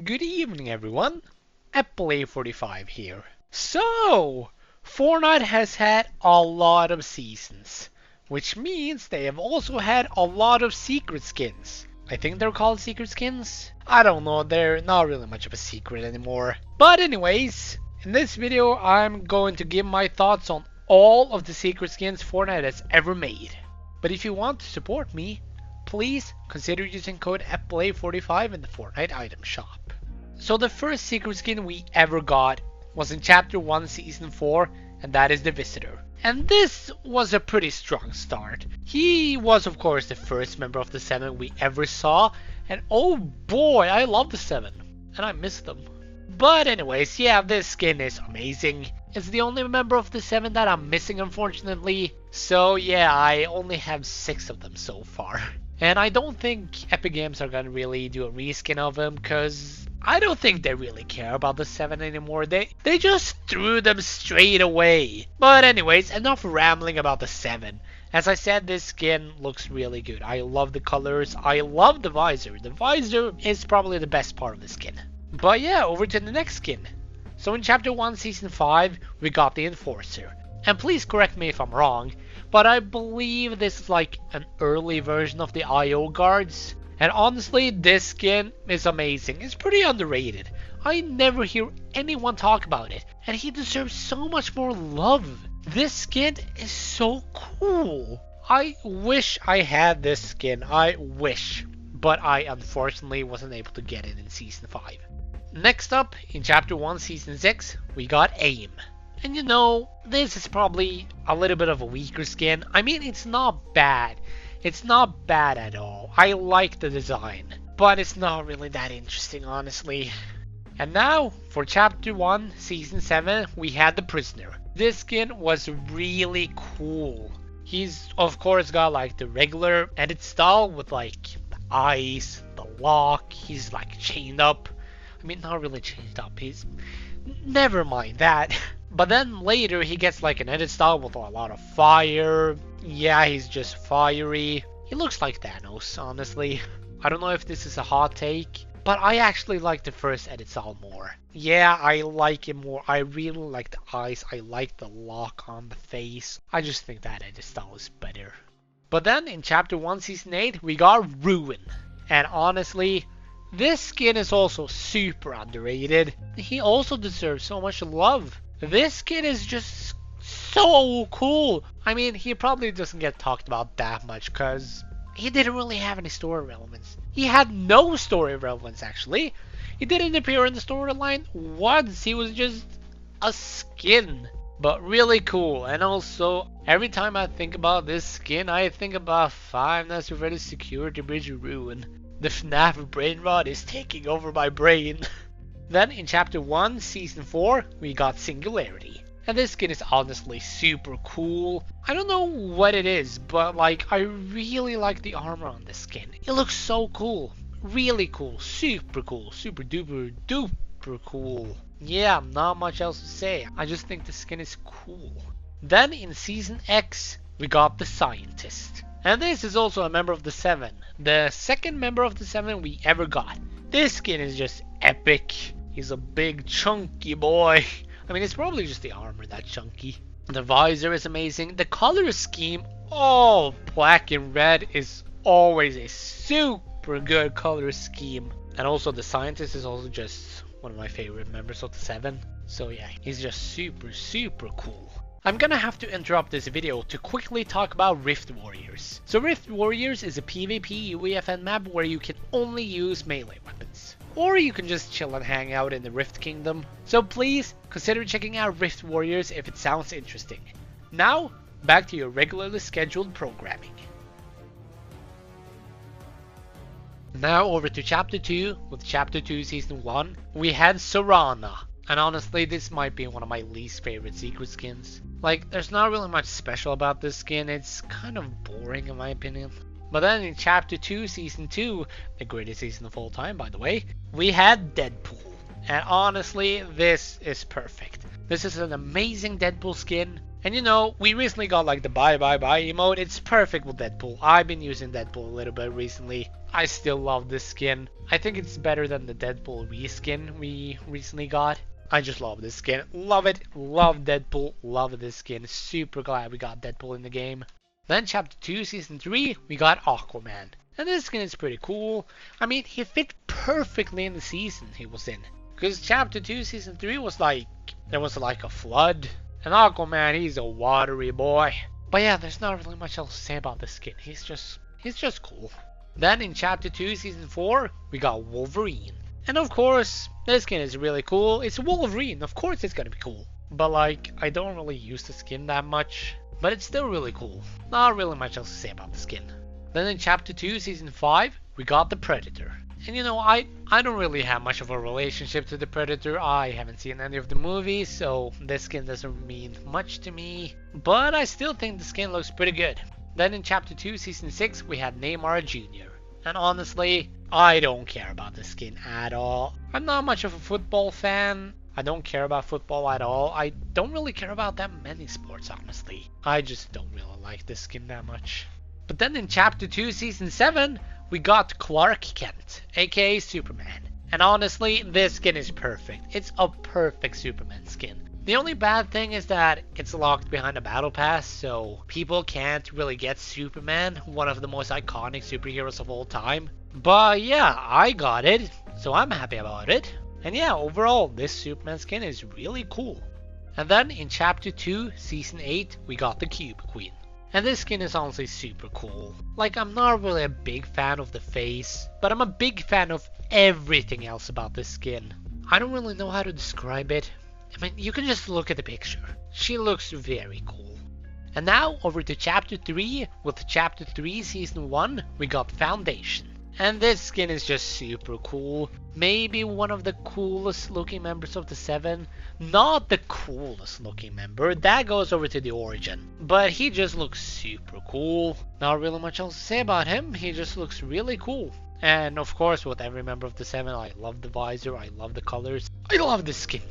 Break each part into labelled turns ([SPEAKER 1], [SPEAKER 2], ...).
[SPEAKER 1] Good evening, everyone. Play45 here. So, Fortnite has had a lot of seasons, which means they have also had a lot of secret skins. I think they're called secret skins? I don't know, they're not really much of a secret anymore. But anyways, in this video I'm going to give my thoughts on all of the secret skins Fortnite has ever made. But if you want to support me, please consider using code play45 in the Fortnite item shop. So the first secret skin we ever got was in Chapter 1 Season 4, and that is the Visitor. And this was a pretty strong start. He was of course the first member of the 7 we ever saw, and oh boy, I love the 7, and I miss them. But anyways, yeah, this skin is amazing. It's the only member of the 7 that I'm missing, unfortunately. So yeah, I only have 6 of them so far. And I don't think Epic Games are gonna really do a reskin of him, cause I don't think they really care about the 7 anymore. They just threw them straight away. But anyways, enough rambling about the 7. As I said, this skin looks really good. I love the colors. I love the visor. The visor is probably the best part of the skin. But yeah, over to the next skin. So in Chapter 1 Season 5, we got the Enforcer. And please correct me if I'm wrong, but I believe this is like an early version of the IO guards. And honestly, this skin is amazing. It's pretty underrated. I never hear anyone talk about it, and he deserves so much more love. This skin is so cool. I wish I had this skin. I wish. But I unfortunately wasn't able to get it in Season 5. Next up, in Chapter 1 Season 6, we got AIM. And you know, this is probably a little bit of a weaker skin. I mean, it's not bad. It's not bad at all. I like the design, but it's not really that interesting, honestly. And now, for Chapter 1, Season 7, we had the Prisoner. This skin was really cool. He's, of course, got like the regular edit style with like the eyes, the lock. He's like chained up. I mean, not really chained up. He's... Never mind that. But then later he gets like an edit style with a lot of fire. Yeah, he's just fiery. He looks like Thanos, honestly. I don't know if this is a hot take, but I actually like the first edit style more. Yeah, I like it more. I really like the eyes. I like the lock on the face. I just think that edit style is better. But then in Chapter 1 Season 8, we got Ruin. And honestly, this skin is also super underrated. He also deserves so much love. This skin is just so cool. I mean, he probably doesn't get talked about that much because he didn't really have any story relevance. He had no story relevance, actually. He didn't appear in the storyline once. He was just a skin. But really cool. And also, every time I think about this skin, I think about Five Nights at Freddy's Security Bridge Ruin. The FNAF brain rot is taking over my brain. Then in Chapter 1 Season 4, we got Singularity. And this skin is honestly super cool. I don't know what it is, but like I really like the armor on this skin. It looks so cool. Really cool. Super cool. Super duper duper cool. Yeah, not much else to say. I just think the skin is cool. Then in Season X, we got the Scientist. And this is also a member of the 7. The second member of the 7 we ever got. This skin is just epic. He's a big chunky boy. I mean, it's probably just the armor that's chunky. The visor is amazing. The color scheme, oh, black and red is always a super good color scheme. And also the Scientist is also just one of my favorite members of the 7. So yeah, he's just super cool. I'm gonna have to interrupt this video to quickly talk about Rift Warriors. So Rift Warriors is a PvP UEFN map where you can only use melee weapons. Or you can just chill and hang out in the Rift Kingdom. So please consider checking out Rift Warriors if it sounds interesting. Now, back to your regularly scheduled programming. Now over to Chapter 2, with Chapter 2 Season 1, we had Sorana. And honestly, this might be one of my least favorite secret skins. Like, there's not really much special about this skin, it's kind of boring in my opinion. But then in Chapter 2 Season 2, the greatest season of all time by the way, we had Deadpool. And honestly, this is perfect. This is an amazing Deadpool skin. And you know, we recently got like the bye bye bye emote. It's perfect with Deadpool. I've been using Deadpool a little bit recently. I still love this skin. I think it's better than the Deadpool reskin we recently got. I just love this skin. Love it. Love Deadpool. Love this skin. Super glad we got Deadpool in the game. Then Chapter 2, Season 3, we got Aquaman. And this skin is pretty cool. I mean, he fit perfectly in the season he was in. Because Chapter 2, Season 3 was like, there was like a flood. And Aquaman, he's a watery boy. But yeah, there's not really much else to say about this skin. He's just cool. Then in Chapter 2, Season 4, we got Wolverine. And of course, this skin is really cool. It's Wolverine, of course it's gonna be cool. But like, I don't really use the skin that much. But it's still really cool. Not really much else to say about the skin. Then in Chapter 2, Season 5, we got the Predator. And you know, I don't really have much of a relationship to the Predator. I haven't seen any of the movies, so this skin doesn't mean much to me. But I still think the skin looks pretty good. Then in Chapter 2, Season 6, we had Neymar Jr. And honestly, I don't care about this skin at all. I'm not much of a football fan. I don't care about football at all. I don't really care about that many sports, honestly. I just don't really like this skin that much. But then in Chapter 2, Season 7, we got Clark Kent, aka Superman. And honestly, this skin is perfect. It's a perfect Superman skin. The only bad thing is that it's locked behind a battle pass, so people can't really get Superman, one of the most iconic superheroes of all time. But yeah, I got it, so I'm happy about it. And yeah, overall, this Superman skin is really cool. And then in Chapter 2, Season 8, we got the Cube Queen. And this skin is honestly super cool. Like, I'm not really a big fan of the face, but I'm a big fan of everything else about this skin. I don't really know how to describe it. I mean, you can just look at the picture. She looks very cool. And now over to Chapter 3. With Chapter 3 Season 1, we got Foundation. And this skin is just super cool. Maybe one of the coolest looking members of the 7. Not the coolest looking member, that goes over to the Origin. But he just looks super cool. Not really much else to say about him, he just looks really cool. And of course, with every member of the 7, I love the visor, I love the colors, I love the skin.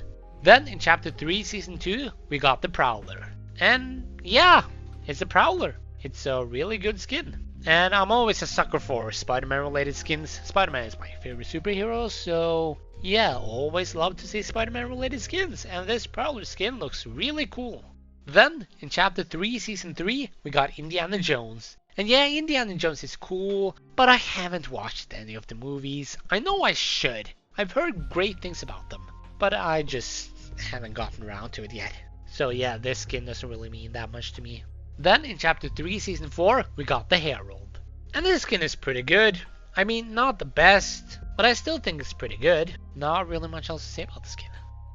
[SPEAKER 1] Then in Chapter 3 Season 2, we got the Prowler. And yeah, it's a Prowler. It's a really good skin. And I'm always a sucker for Spider-Man related skins. Spider-Man is my favorite superhero, so yeah, always love to see Spider-Man related skins. And this Prowler skin looks really cool. Then, in Chapter 3 Season 3, we got Indiana Jones. And yeah, Indiana Jones is cool, but I haven't watched any of the movies. I know I should. I've heard great things about them, but I just haven't gotten around to it yet. So yeah, this skin doesn't really mean that much to me. Then in Chapter 3 Season 4, we got the Herald. And this skin is pretty good. I mean, not the best, but I still think it's pretty good. Not really much else to say about the skin.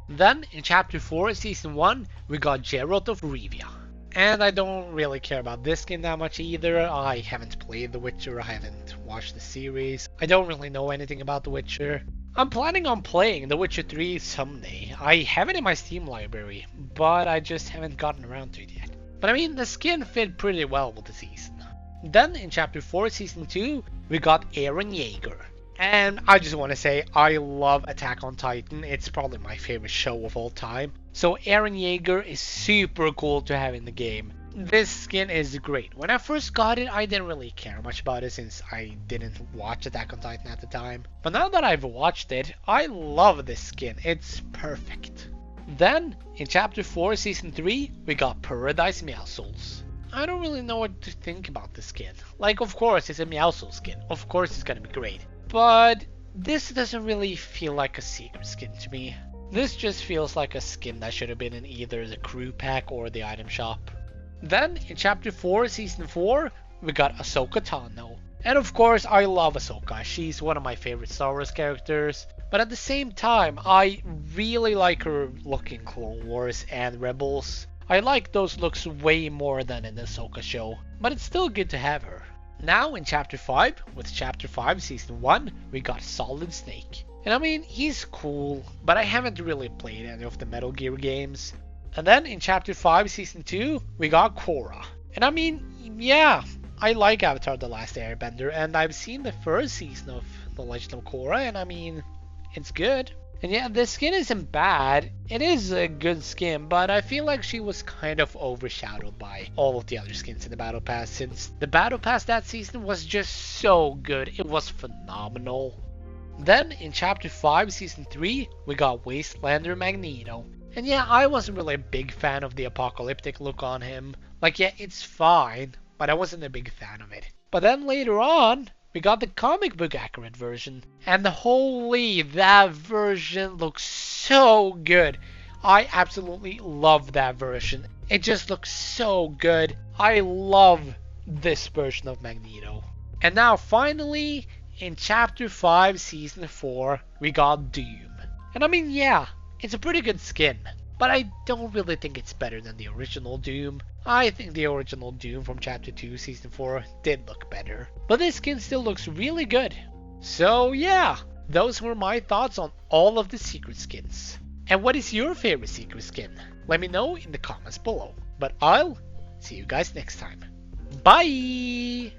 [SPEAKER 1] Then in Chapter 4 Season 1, we got Geralt of Rivia. And I don't really care about this skin that much either. I haven't played The Witcher, I haven't watched the series. I don't really know anything about The Witcher. I'm planning on playing The Witcher 3 someday. I have it in my Steam library, but I just haven't gotten around to it yet. But I mean, the skin fit pretty well with the season. Then in Chapter 4 Season 2, we got Eren Yeager. And I just want to say, I love Attack on Titan. It's probably my favorite show of all time. So Eren Yeager is super cool to have in the game. This skin is great. When I first got it, I didn't really care much about it since I didn't watch Attack on Titan at the time. But now that I've watched it, I love this skin. It's perfect. Then, in Chapter 4 Season 3, we got Paradise Meowscles. I don't really know what to think about this skin. Like, of course, it's a Meowscles skin. Of course it's gonna be great. But this doesn't really feel like a secret skin to me. This just feels like a skin that should have been in either the crew pack or the item shop. Then, in Chapter 4 Season 4, we got Ahsoka Tano. And of course, I love Ahsoka. She's one of my favorite Star Wars characters. But at the same time, I really like her look in Clone Wars and Rebels. I like those looks way more than in the Ahsoka show, but it's still good to have her. Now in Chapter 5, with Chapter 5 Season 1, we got Solid Snake. And I mean, he's cool, but I haven't really played any of the Metal Gear games. And then in Chapter 5 Season 2, we got Korra. And I mean, yeah, I like Avatar The Last Airbender, and I've seen the first season of The Legend of Korra, and I mean, it's good. And yeah, this skin isn't bad. It is a good skin, but I feel like she was kind of overshadowed by all of the other skins in the Battle Pass, since the Battle Pass that season was just so good. It was phenomenal. Then in Chapter 5, Season 3, we got Wastelander Magneto. And yeah, I wasn't really a big fan of the apocalyptic look on him. Like, yeah, it's fine, but I wasn't a big fan of it. But then later on, we got the comic book accurate version. And holy, that version looks so good. I absolutely love that version. It just looks so good. I love this version of Magneto. And now finally, in Chapter 5, Season 4, we got Doom. And I mean, yeah, it's a pretty good skin, but I don't really think it's better than the original Doom. I think the original Doom from Chapter 2, Season 4 did look better, but this skin still looks really good. So yeah, those were my thoughts on all of the secret skins. And what is your favorite secret skin? Let me know in the comments below. But I'll see you guys next time. Bye!